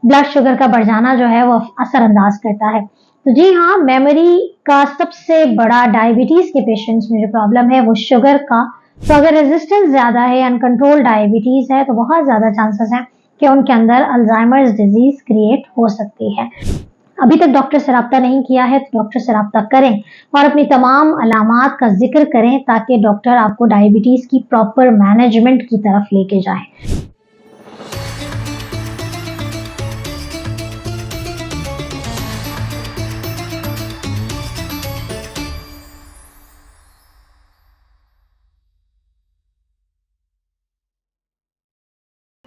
Blood sugar का बढ़ जाना जो है वो असरअंदाज करता है। तो जी हाँ, मेमोरी का सबसे बड़ा डायबिटीज के पेशेंट्स में जो प्रॉब्लम है वो शुगर का। तो अगर रेजिस्टेंस ज्यादा है, अनकंट्रोल डायबिटीज है, तो बहुत ज्यादा चांसेस हैं कि उनके अंदर अल्जाइमर्स डिजीज क्रिएट हो सकती है। अभी तक डॉक्टर से रब्ता नहीं किया है तो डॉक्टर से रब्ता करें और अपनी तमाम अलामात का जिक्र करें ताकि डॉक्टर आपको डायबिटीज की प्रॉपर मैनेजमेंट की तरफ लेके जाए।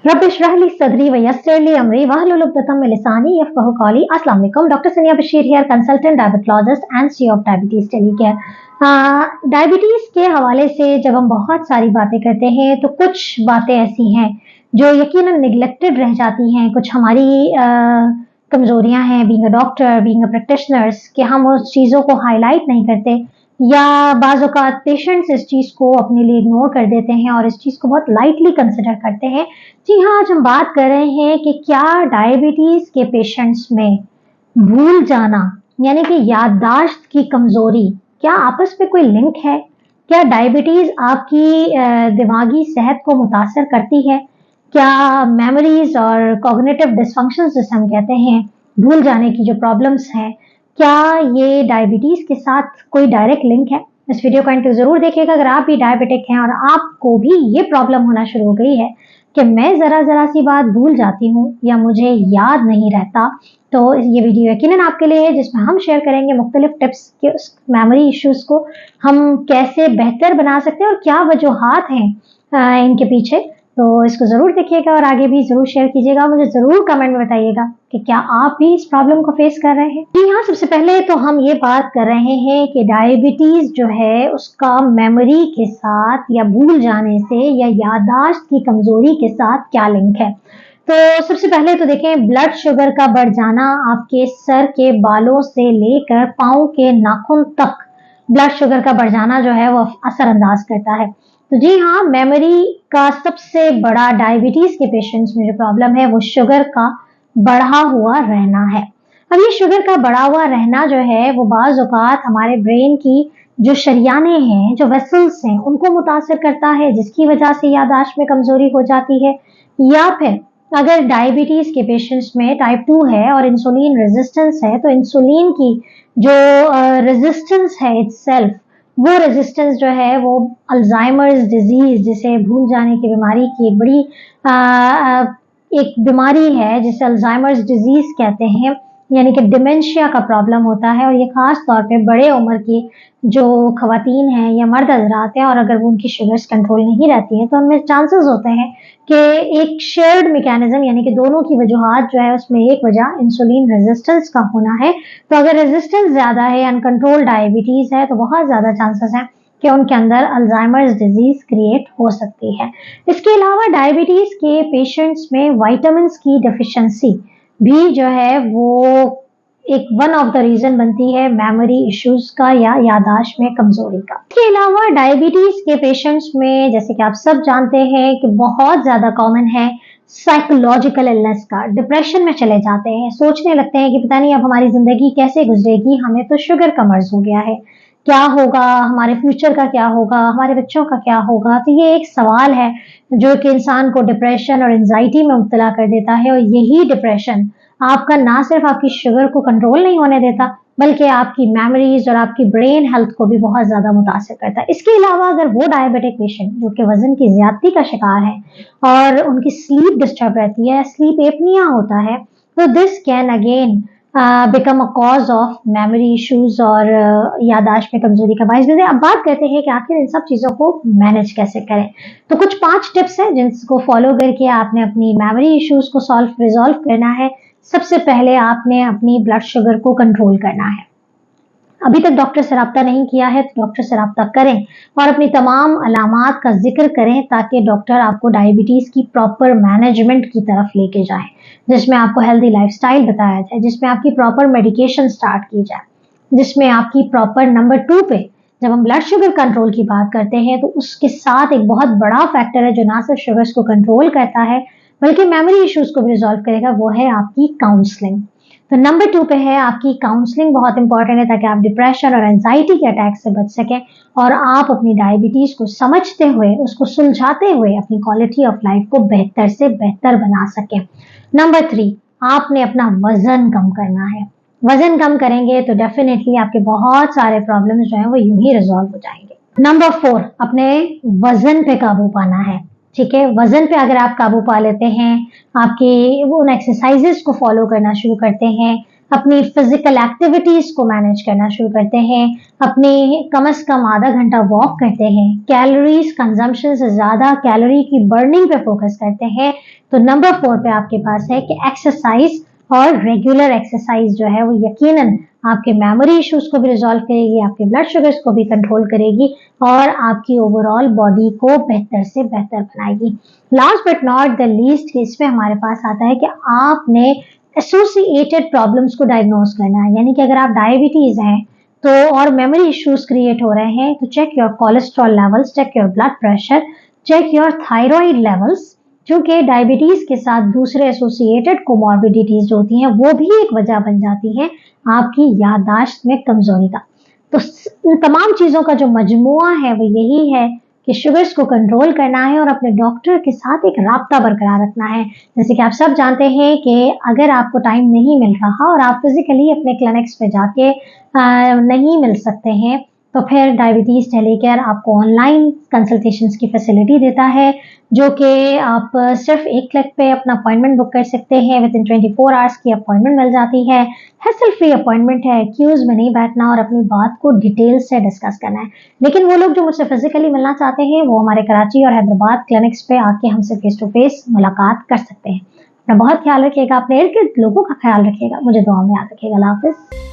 रब इश्रह ली सदरी व यस्सिर ली अमरी वहलुल उक़दतम मिन लिसानी यफ़क़हू क़ौली। अस्सलाम वालेकुम, डॉक्टर सनिया Bashir here, consultant diabetologist and CEO of diabetes टेलीकेयर। Diabetes के हवाले से जब हम बहुत सारी बातें करते हैं तो कुछ बातें ऐसी हैं जो यकीनन निगलेक्टेड रह जाती हैं। कुछ हमारी कमजोरियां हैं being a doctor, being a practitioners, कि हम उस चीज़ों को हाईलाइट नहीं करते या बाज़ औक़ात पेशेंट्स इस चीज़ को अपने लिए इग्नोर कर देते हैं और इस चीज़ को बहुत लाइटली कंसिडर करते हैं। जी हाँ, आज हम बात कर रहे हैं कि क्या डायबिटीज के पेशेंट्स में भूल जाना यानी कि याददाश्त की कमजोरी, क्या आपस में कोई लिंक है? क्या डायबिटीज आपकी दिमागी सेहत को मुतासर करती है? क्या मेमोरीज और कॉग्निटिव डिसफंक्शन जिसे हम कहते हैं, भूल जाने की जो प्रॉब्लम्स हैं, क्या ये डायबिटीज के साथ कोई डायरेक्ट लिंक है? इस वीडियो को एंड तक जरूर देखिएगा अगर आप भी डायबिटिक हैं और आपको भी ये प्रॉब्लम होना शुरू हो गई है कि मैं जरा सी बात भूल जाती हूँ या मुझे याद नहीं रहता। तो ये वीडियो यकीनन आपके लिए है जिसमें हम शेयर करेंगे मुख्तलिफ टिप्स के उस मेमोरी इश्यूज को हम कैसे बेहतर बना सकते हैं और क्या वजूहात हैं इनके पीछे। तो इसको जरूर देखिएगा और आगे भी जरूर शेयर कीजिएगा। मुझे जरूर कमेंट में बताइएगा कि क्या आप भी इस प्रॉब्लम को फेस कर रहे हैं। जी हाँ, सबसे पहले तो हम ये बात कर रहे हैं कि डायबिटीज जो है उसका मेमोरी के साथ या भूल जाने से या याददाश्त की कमजोरी के साथ क्या लिंक है। तो सबसे पहले तो देखें, ब्लड शुगर का बढ़ जाना आपके सर के बालों से लेकर पाँव के नाखून तक ब्लड शुगर का बढ़ जाना जो है वो असरअंदाज करता है। तो जी हाँ, मेमोरी का सबसे बड़ा डायबिटीज के पेशेंट्स में जो प्रॉब्लम है वो शुगर का बढ़ा हुआ रहना है। अब ये शुगर का बढ़ा हुआ रहना जो है वो बाज़ औक़ात हमारे ब्रेन की जो शरियाने हैं, जो वेसल्स हैं, उनको मुतासर करता है जिसकी वजह से याददाश्त में कमजोरी हो जाती है। या फिर अगर डायबिटीज के पेशेंट्स में टाइप 2 है और इंसुलिन रेजिस्टेंस है तो इंसुलिन की जो रेजिस्टेंस है इटसेल्फ, वो रेजिस्टेंस जो है वो अल्जाइमर्स डिजीज, जिसे भूल जाने की बीमारी की एक बड़ी एक बीमारी है जिसे अल्जाइमर्स डिजीज कहते हैं, यानी कि डिमेंशिया का प्रॉब्लम होता है। और ये खास तौर पे बड़े उम्र की जो खवातीन हैं या मर्द हजरात हैं और अगर वो उनकी शुगर्स कंट्रोल नहीं रहती हैं तो उनमें चांसेस होते हैं कि एक शेयर्ड मैकेनिज्म यानी कि दोनों की वजूहात जो है उसमें एक वजह इंसुलिन रेजिस्टेंस का होना है। तो अगर रेजिस्टेंस ज्यादा है, अनकंट्रोल डायबिटीज है, तो बहुत ज्यादा चांसेस हैं कि उनके अंदर अल्जाइमर्स डिजीज क्रिएट हो सकती है। इसके अलावा डायबिटीज के पेशेंट्स में विटामिन की डेफिशिएंसी भी जो है वो एक वन ऑफ द रीजन बनती है मेमोरी इश्यूज का या याददाश्त में कमजोरी का। इसके अलावा डायबिटीज के पेशेंट्स में, जैसे कि आप सब जानते हैं कि बहुत ज्यादा कॉमन है साइकोलॉजिकल इलनेस का, डिप्रेशन में चले जाते हैं, सोचने लगते हैं कि पता नहीं अब हमारी जिंदगी कैसे गुजरेगी, हमें तो शुगर का मर्ज हो गया है, क्या होगा, हमारे फ्यूचर का क्या होगा, हमारे बच्चों का क्या होगा। तो ये एक सवाल है जो कि इंसान को डिप्रेशन और एंजाइटी में मुब्तला कर देता है और यही डिप्रेशन आपका ना सिर्फ आपकी शुगर को कंट्रोल नहीं होने देता बल्कि आपकी मेमोरीज और आपकी ब्रेन हेल्थ को भी बहुत ज्यादा मुतासर करता है। इसके अलावा अगर वो डायबिटिक पेशेंट जो कि वजन की ज्यादती का शिकार है और उनकी स्लीप डिस्टर्ब रहती है, स्लीप एपनिया होता है, तो this can again become a cause of memory issues और याददाश्त में कमजोरी का बायस बनते हैं। अब बात करते हैं कि आखिर इन सब चीजों को मैनेज कैसे करें। तो कुछ 5 टिप्स हैं जिनको फॉलो करके आपने अपनी मेमोरी इश्यूज को रिजॉल्व करना है। सबसे पहले आपने अपनी ब्लड शुगर को कंट्रोल करना है। अभी तक डॉक्टर से रब्ता नहीं किया है तो डॉक्टर से रब्ता करें और अपनी तमाम अलामात का जिक्र करें ताकि डॉक्टर आपको डायबिटीज की प्रॉपर मैनेजमेंट की तरफ लेके जाए, जिसमें आपको हेल्दी लाइफस्टाइल बताया जाए, जिसमें आपकी प्रॉपर मेडिकेशन स्टार्ट की जाए, जिसमें आपकी प्रॉपर नंबर 2 पे जब हम ब्लड शुगर कंट्रोल की बात करते हैं तो उसके साथ एक बहुत बड़ा फैक्टर है जो ना सिर्फ शुगर्स को कंट्रोल करता है बल्कि मेमोरी इश्यूज को भी रिजॉल्व करेगा, वो है आपकी काउंसलिंग। तो नंबर 2 पे है आपकी काउंसलिंग, बहुत इंपॉर्टेंट है ताकि आप डिप्रेशन और एंजाइटी के अटैक से बच सकें और आप अपनी डायबिटीज को समझते हुए, उसको सुलझाते हुए अपनी क्वालिटी ऑफ लाइफ को बेहतर से बेहतर बना सकें। नंबर 3, आपने अपना वजन कम करना है। वजन कम करेंगे तो डेफिनेटली आपके बहुत सारे प्रॉब्लम्स जो हैं वो यूं ही रिजॉल्व हो जाएंगे। नंबर 4, अपने वजन पे काबू पाना है। ठीक है, वजन पे अगर आप काबू पा लेते हैं, आपकी उन एक्सरसाइजेस को फॉलो करना शुरू करते हैं, अपनी फिजिकल एक्टिविटीज को मैनेज करना शुरू करते हैं, अपनी कम से कम आधा घंटा वॉक करते हैं, कैलोरीज कंजम्पशन से ज्यादा कैलोरी की बर्निंग पे फोकस करते हैं, तो नंबर 4 पे आपके पास है कि एक्सरसाइज और रेगुलर एक्सरसाइज जो है वो यकीनन आपके मेमोरी इश्यूज को भी रिजॉल्व करेगी, आपके ब्लड शुगर्स को भी कंट्रोल करेगी और आपकी ओवरऑल बॉडी को बेहतर से बेहतर बनाएगी। Last but not the least, इसमें हमारे पास आता है कि आपने एसोसिएटेड प्रॉब्लम्स को डायग्नोज करना है, यानी कि अगर आप डायबिटीज हैं तो और मेमोरी इश्यूज क्रिएट हो रहे हैं तो check your cholesterol levels, check your blood pressure, check your thyroid levels, क्योंकि डायबिटीज के साथ दूसरे एसोसिएटेड कोमॉर्बिडिटीज जो होती हैं वो भी एक वजह बन जाती है आपकी याददाश्त में कमजोरी का। तो इन तमाम चीजों का जो मजमुआ है वो यही है कि शुगर्स को कंट्रोल करना है और अपने डॉक्टर के साथ एक राब्ता बरकरार रखना है। जैसे कि आप सब जानते हैं कि अगर आपको टाइम नहीं मिल रहा और आप फिजिकली अपने क्लिनिक्स पे जाके नहीं मिल सकते हैं, तो फिर डायबिटीज टेलीकेयर आपको ऑनलाइन कंसल्टेशंस की फैसिलिटी देता है, जो कि आप सिर्फ एक क्लिक पे अपना अपॉइंटमेंट बुक कर सकते हैं। विद इन 24 आवर्स की अपॉइंटमेंट मिल जाती है। हैसल फ्री अपॉइंटमेंट है, क्यूज में नहीं बैठना और अपनी बात को डिटेल से डिस्कस करना है। लेकिन वो लोग जो मुझसे फिजिकली मिलना चाहते हैं वो हमारे कराची और हैदराबाद क्लिनिक्स पे आके हमसे फेस टू फेस मुलाकात कर सकते हैं। अपना बहुत ख्याल रखिएगा, अपने इर्द गिर्द लोगों का ख्याल रखिएगा, मुझे दुआ में याद रखिएगा। अल्लाह हाफिज।